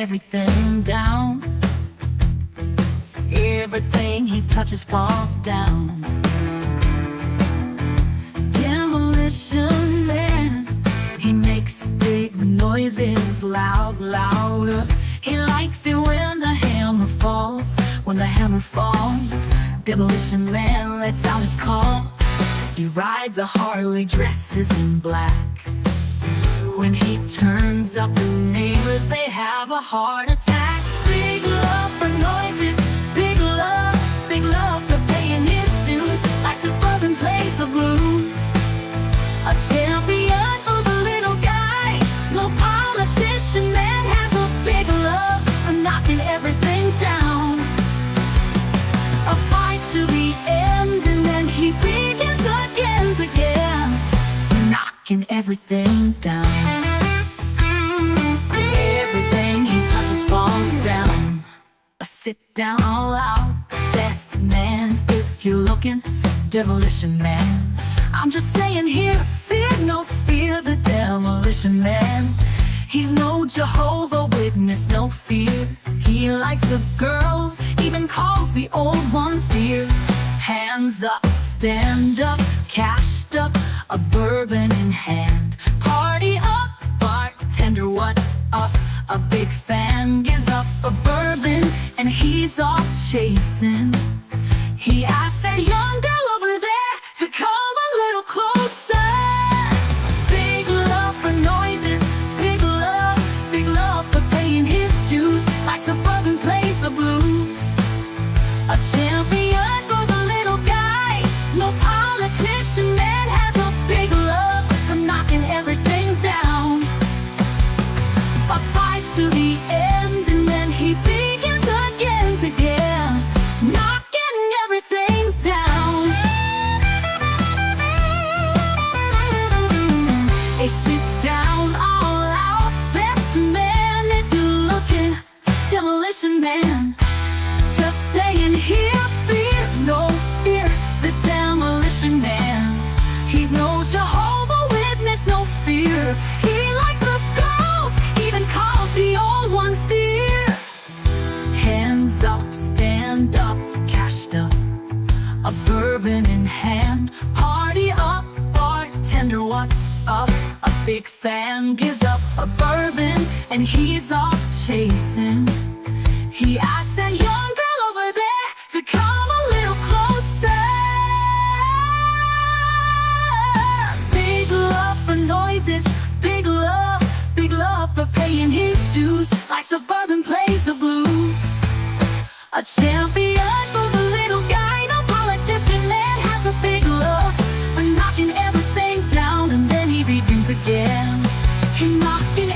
everything down. Everything he touches falls down. Demolition Man, he makes big noises, loud, louder. He likes it when the hammer falls. When the hammer falls, Demolition Man lets out his call. He rides a Harley, dresses in black. When he turns up, the neighbors, they have a heart attack. Big love for noises, big love for paying his dues. Like suburban plays the blues, a champion for the little guy. No politician man has a big love for knocking everything down. A fight to the end, and then he begins again, knocking everything down. Everything he touches falls down. A sit down all out, best man. If you're looking, Demolition Man. I'm just saying here, fear no fear, the Demolition Man. He's no Jehovah Witness, no fear. He likes the girls, even calls the old ones dear. Hands up, stand up, cashed up, a bourbon in hand. Party up, bartender, what's up? A big fan gives up a bourbon, and he's off chasing. He asks that young girl over there to come a little closer. Big love for noises, big love for paying his dues. Like suburban plays the blues, a champion for the little guy. No politician man has a big love for knocking everything down. A fight to the end, and then he begins again, knocking everything down. A sit down all out, best man if you're looking, Demolition Man. Just saying here, fear no fear, the Demolition Man. He's no Jehovah Witness, no fear. He likes the girls, even calls the old ones dear. Hands up, stand up, cashed up, a bourbon in hand. Party up, bartender, what's up? A big fan gives up a bourbon, and he's off chasing. He asks that young girl over there to come a little closer. Big love for noises, big love for paying his dues. Like suburban plays the blues, a champion for the little guy. No politician man has a big love for knocking everything down, and then he begins again, he knocking